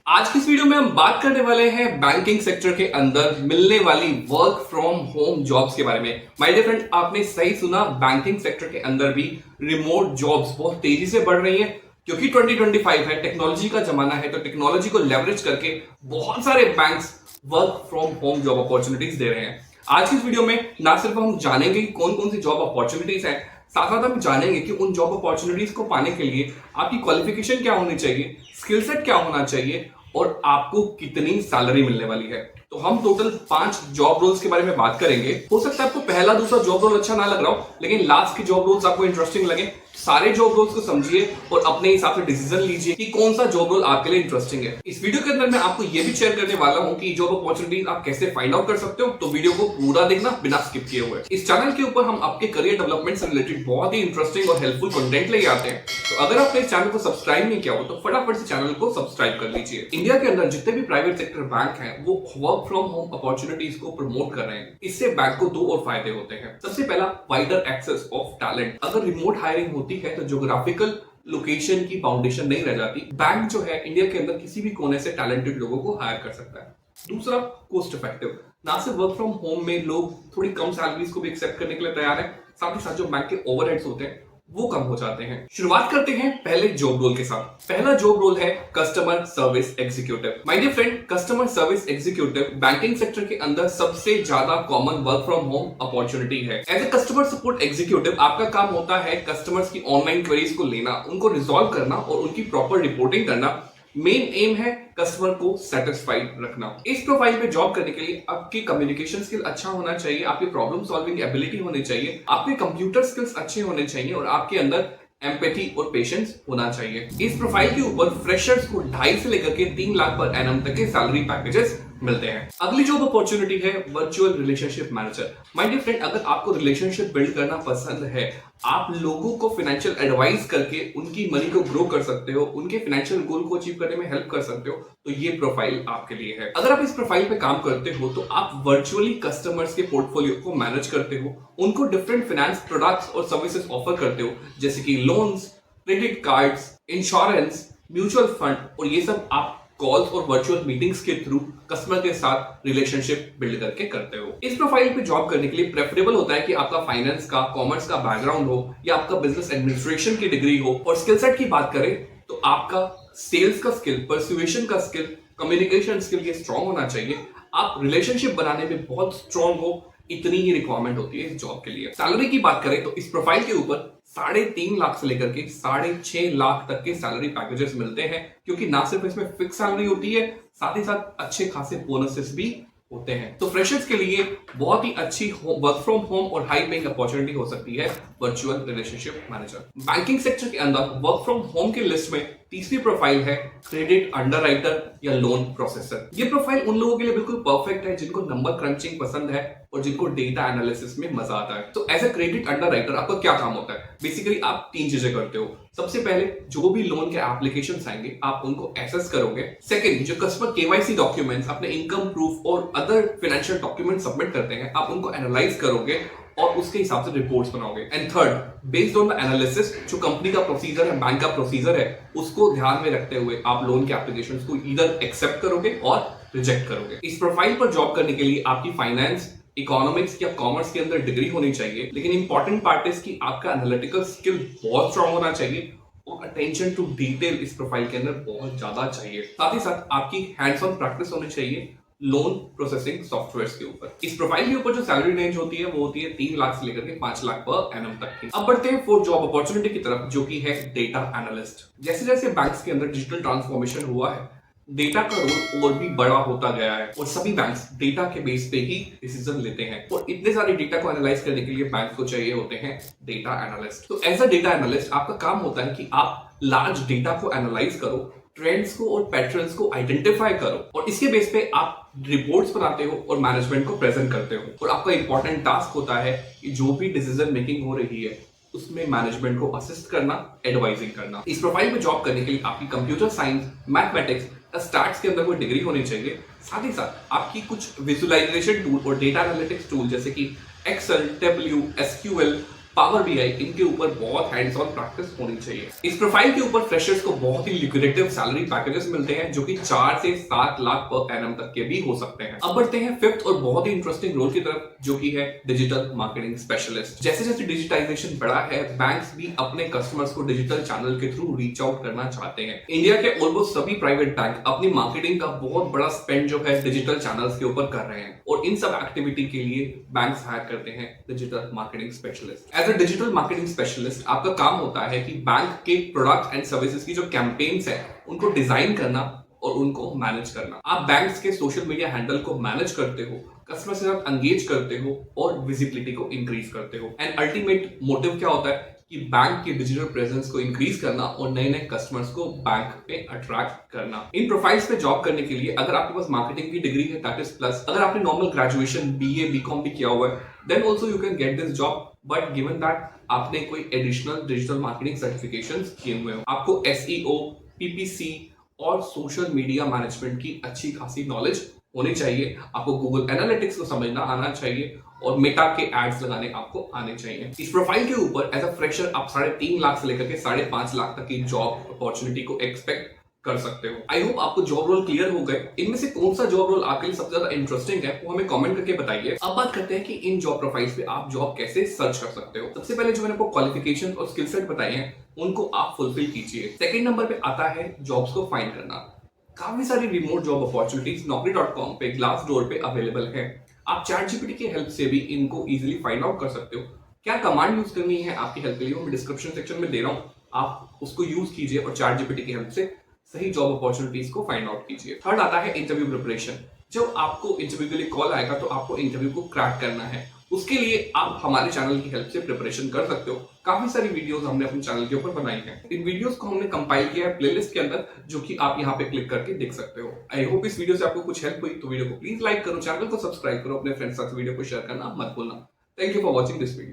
आज की इस वीडियो में हम बात करने वाले हैं बैंकिंग सेक्टर के अंदर मिलने वाली वर्क फ्रॉम होम जॉब्स के बारे में। माय डियर फ्रेंड, आपने सही सुना, बैंकिंग सेक्टर के अंदर भी रिमोट जॉब्स बहुत तेजी से बढ़ रही हैं क्योंकि 2025 है, टेक्नोलॉजी का जमाना है। तो टेक्नोलॉजी को लेवरेज करके बहुत सारे banks work from home job opportunities दे रहे हैं। आज की इस वीडियो में ना सिर्फ हम जानेंगे कि कौन कौन सी जॉब अपॉर्चुनिटीज हैं, साथ साथ हम जानेंगे कि उन जॉब अपॉर्चुनिटीज को पाने के लिए आपकी क्वालिफिकेशन क्या होनी चाहिए, स्किल सेट क्या होना चाहिए और आपको कितनी सैलरी मिलने वाली है। तो हम टोटल 5 जॉब रोल्स के बारे में बात करेंगे। हो सकता है आपको पहला दूसरा जॉब रोल अच्छा ना लग रहा हो, लेकिन लास्ट की जॉब रोल्स आपको इंटरेस्टिंग लगे। सारे जॉब रोल्स को समझिए और अपने हिसाब से डिसीजन लीजिए कि कौन सा जॉब रोल आपके लिए इंटरेस्टिंग है। इस वीडियो के अंदर मैं आपको यह भी शेयर करने वाला हूं कि जॉब अपॉर्चुनिटीज आप कैसे फाइंड आउट कर सकते हो। तो वीडियो को पूरा देखना बिना स्किप किए हुए। इस चैनल के ऊपर हम आपके करियर डेवलपमेंट से रिलेटेड बहुत ही इंटरेस्टिंग और हेल्पफुल कंटेंट लेके आते हैं। तो अगर आपने इस चैनल को सब्सक्राइब नहीं किया हो तो फटाफट से चैनल को सब्सक्राइब कर लीजिए। इंडिया के अंदर जितने भी प्राइवेट सेक्टर बैंक हैं वो वर्क फ्रॉम होम अपॉर्चुनिटीज को प्रमोट कर रहे हैं। इससे बैंक को 2 और फायदे होते हैं। सबसे पहला, वाइडर एक्सेस ऑफ टैलेंट। अगर रिमोट हायरिंग होती है तो ज्योग्राफिकल लोकेशन की बाउंडेशन नहीं रह जाती। बैंक जो है इंडिया के अंदर किसी भी कोने से टैलेंटेड लोगों को हायर कर सकता है। दूसरा, कोस्ट इफेक्टिव। ना सिर्फ वर्क फ्रॉम होम में लोग थोड़ी कम सैलरीज को भी एक्सेप्ट करने के लिए तैयार है, साथ ही साथ जो बैंक के ओवरहेड्स होते हैं वो कम हो जाते हैं। शुरुआत करते हैं पहले जॉब रोल के साथ। पहला जॉब रोल है customer service executive. My dear friend, customer service executive banking sector के अंदर सबसे ज्यादा common work from home opportunity है। As a customer support executive आपका काम होता है कस्टमर्स की ऑनलाइन क्वेरीज को लेना, उनको रिजॉल्व करना और उनकी प्रॉपर रिपोर्टिंग करना। मेन एम है कस्टमर को सेटिस्फाइड रखना। इस प्रोफाइल पे जॉब करने के लिए आपकी कम्युनिकेशन स्किल अच्छा होना चाहिए, आपकी प्रॉब्लम सॉल्विंग एबिलिटी होनी चाहिए, आपके कंप्यूटर स्किल्स अच्छे होने चाहिए और आपके अंदर एम्पैथी और पेशेंस होना चाहिए। इस प्रोफाइल के ऊपर फ्रेशर्स को 2.5 से लेकर के 3 लाख पर एनम तक के सैलरी पैकेजेस मिलते हैं। अगली जॉब अपॉर्चुनिटी है virtual relationship manager. My dear friend, अगर आपको रिलेशनशिप बिल्ड करना पसंद है, आप लोगों को फाइनेंशियल एडवाइस करके उनकी मनी को ग्रो कर सकते हो, उनके फाइनेंशियल गोल को अचीव करने में हेल्प कर सकते हो, तो ये प्रोफाइल आपके लिए है। अगर आप इस प्रोफाइल पे काम करते हो तो आप वर्चुअली कस्टमर्स के पोर्टफोलियो को मैनेज करते हो, उनको डिफरेंट फाइनेंस प्रोडक्ट्स और सर्विसेज ऑफर करते हो, जैसे कि loans, credit cards, insurance, mutual fund, और ये सब आप कॉल्स और वर्चुअल मीटिंग्स के थ्रू कस्टमर के साथ रिलेशनशिप बिल्ड करके करते हो। इस प्रोफाइल पे जॉब करने के लिए प्रेफरेबल होता है कि आपका फाइनेंस का, कॉमर्स का बैकग्राउंड हो या आपका बिजनेस एडमिनिस्ट्रेशन की डिग्री हो। और स्किल सेट की बात करें तो आपका सेल्स का स्किल, परसुएशन का स्किल, कम्युनिकेशन स्किल ये स्ट्रांग होना चाहिए। आप रिलेशनशिप बनाने में बहुत स्ट्रांग हो, इतनी ही रिक्वायरमेंट होती है इस जॉब के लिए। सैलरी की बात करें तो इस प्रोफाइल के ऊपर 3.5 लाख से लेकर के 6.5 लाख तक के सैलरी पैकेजेस मिलते हैं, क्योंकि ना सिर्फ इसमें फिक्स सैलरी होती है, साथ ही साथ अच्छे खासे बोनसेस भी होते हैं। तो फ्रेशर्स के लिए बहुत ही अच्छी वर्क फ्रॉम होम और हाई पेइंग अपॉर्चुनिटी हो सकती है virtual relationship manager. Banking sector के अंदर वर्क फ्रॉम होम की लिस्ट में तीसरी प्रोफाइल है क्रेडिट अंडरराइटर या लोन प्रोसेसर। ये प्रोफाइल उन लोगों के लिए बिल्कुल परफेक्ट है जिनको नंबर क्रंचिंग पसंद है और जिनको डेटा एनालिसिस में मजा आता है। तो एज ए क्रेडिट अंडरराइटर आपका क्या काम होता है? बेसिकली आप 3 चीजें करते हो। सबसे पहले, जो भी लोन के एप्लीकेशंस आएंगे आप उनको एक्सेस करोगे। सेकंड, जो कस्टमर केवाईसी डॉक्यूमेंट्स, अपने इनकम प्रूफ और अदर फाइनेंशियल डॉक्यूमेंट सबमिट करते हैं, आप उनको एनालाइज करोगे और उसके हिसाब से रिपोर्ट्स बनाओगे। And third, based on the analysis, जो कंपनी का प्रोसीजर है, बैंक का प्रोसीजर है, उसको ध्यान में रखते हुए आप लोन के एप्लीकेशंस को ईदर एक्सेप्ट करोगे और रिजेक्ट करोगे। इस प्रोफाइल पर जॉब करने के लिए आपकी फाइनेंस, इकोनॉमिक्स या कॉमर्स के अंदर डिग्री होनी चाहिए, लेकिन इंपॉर्टेंट पार्ट इज कि आपका एनालिटिकल स्किल बहुत स्ट्रांग होना चाहिए और अटेंशन टू डिटेल इस प्रोफाइल के अंदर बहुत ज्यादा चाहिए। साथ ही साथ आपकी हैंड्स ऑन प्रैक्टिस होनी चाहिए लोन प्रोसेसिंग सॉफ्टवेयर्स के ऊपर। इस प्रोफाइल के ऊपर जो सैलरी रेंज होती है वो होती है 3 लाख से लेकर के 5 लाख पर एनम तक की। अब बढ़ते हैं 4 जॉब अपॉर्चुनिटी की तरफ, जो कि है डेटा एनालिस्ट। जैसे जैसे बैंक्स के अंदर डिजिटल ट्रांसफॉर्मेशन हुआ है, डेटा का रोल और भी बड़ा होता गया है और सभी बैंक्स डेटा के बेस पे ही डिसीजन लेते हैं। और इतने सारे डेटा को एनालाइज करने के लिए बैंक को चाहिए होते हैं डेटा एनालिस्ट। तो एज अ डेटा एनालिस्ट आपका काम होता है कि आप लार्ज डेटा को एनालाइज करो, ट्रेंड्स को और पैटर्न्स को आइडेंटिफाई करो और इसके बेस पे आप रिपोर्ट्स बनाते हो और मैनेजमेंट को प्रेजेंट करते हो। और आपका इंपॉर्टेंट टास्क होता है कि जो भी डिसीजन मेकिंग हो रही है उसमें मैनेजमेंट को असिस्ट करना, एडवाइजिंग करना। इस प्रोफाइल में जॉब करने के लिए आपकी कंप्यूटर साइंस, मैथमेटिक्स, स्टैट्स के अंदर कोई डिग्री होनी चाहिए। साथ ही साथ आपकी कुछ विजुअलाइजेशन टूल और डेटा एनालिटिक्स टूल जैसे कि Excel, Tableau, SQL Power BI, इनके ऊपर बहुत हैंड्स ऑन प्रैक्टिस होनी चाहिए। इस प्रोफाइल के ऊपर फ्रेशर्स को बहुत ही लिक्विडेटिव सैलरी पैकेजेस मिलते हैं जो कि 4 से 7 लाख पर एनम तक के भी हो सकते हैं। अब बढ़ते हैं फिफ्थ और बहुत ही इंटरेस्टिंग रोल की तरफ, जो कि है डिजिटल मार्केटिंग स्पेशलिस्ट। जैसे जैसे डिजिटाइजेशन बढ़ा है, बैंक्स भी अपने कस्टमर्स को डिजिटल चैनल के थ्रू रीच आउट करना चाहते हैं। इंडिया के ऑलमोस्ट सभी प्राइवेट बैंक अपनी मार्केटिंग का बहुत बड़ा स्पेंड जो है डिजिटल चैनल्स के ऊपर कर रहे हैं, और इन सब एक्टिविटी के लिए बैंक्स हायर करते हैं digital marketing specialist. As a digital marketing specialist आपका काम होता है कि बैंक के प्रोडक्ट एंड सर्विसेज की जो कैंपेन्स है उनको डिजाइन करना और उनको मैनेज करना। आप बैंक्स के सोशल मीडिया हैंडल को मैनेज करते हो, कस्टमर से साथ एंगेज करते हो और विजिबिलिटी को इंक्रीज करते हो। एंड अल्टीमेट मोटिव क्या होता है कि बैंक की डिजिटल प्रेजेंस को इंक्रीज करना और नए नए कस्टमर्स को बैंक पे अट्रैक्ट करना। इन प्रोफाइल्स पे जॉब करने के लिए अगर आपके पास मार्केटिंग की डिग्री है दैट इज प्लस, अगर आपने नॉर्मल ग्रेजुएशन बीए बीकॉम भी किया हुआ है then also you can get this job, but given that आपने कोई एडिशनल डिजिटल मार्केटिंग सर्टिफिकेशंस किए हुए हो। आपको एसईओ, पीपीसी और सोशल मीडिया मैनेजमेंट की अच्छी खासी नॉलेज होनी चाहिए। आपको गूगल एनालिटिक्स को समझना आना चाहिए और मेटा के एड्स लगाने आपको आने चाहिए। इस प्रोफाइल के ऊपर एज अ फ्रेशर आप 3.5 लाख से लेकर के 5.5 लाख तक की जॉब अपॉर्चुनिटी को एक्सपेक्ट कर सकते हो। आई होप आपको जॉब रोल क्लियर हो गए। इनमें से कौन सा जॉब रोल आपके लिए सबसे ज्यादा इंटरेस्टिंग है वो हमें कमेंट करके बताइए। अब बात करते हैं कि इन जॉब प्रोफाइल्स पे आप जॉब कैसे सर्च कर सकते हो। सबसे पहले जो मैंने आपको क्वालिफिकेशन और स्किल सेट बताए हैं उनको आप फुलफिल कीजिए। सेकंड नंबर पे आता है जॉब्स को फाइंड करना। काफी सारी रिमोट जॉब अपॉर्चुनिटीज Naukri.com पे, ग्लासडोर पे अवेलेबल है। आप ChatGPT की हेल्प से भी इनको इजीली फाइंड आउट कर सकते हो। क्या कमांड यूज करनी है आपकी हेल्प के लिए वो मैं डिस्क्रिप्शन सेक्शन में दे रहा हूँ, आप उसको यूज कीजिए और ChatGPT की हेल्प से सही जॉब अपॉर्चुनिटीज को फाइंड आउट कीजिए। थर्ड आता है इंटरव्यू प्रिपरेशन। जब आपको इंटरव्यू के लिए कॉल आएगा तो आपको इंटरव्यू को क्रैक करना है, उसके लिए आप हमारे चैनल की हेल्प से प्रिपरेशन कर सकते हो। काफी सारी वीडियोस हमने अपने चैनल के ऊपर बनाई हैं। इन वीडियोस को हमने कंपाइल किया है प्लेलिस्ट के अंदर, जो कि आप यहाँ पे क्लिक करके देख सकते हो। आई होप इस वीडियो से आपको कुछ हेल्प हुई, तो वीडियो को प्लीज लाइक करो, चैनल को सब्सक्राइब करो, अपने फ्रेंड्स के साथ वीडियो को शेयर करना मत भूलना। Thank you for watching this video.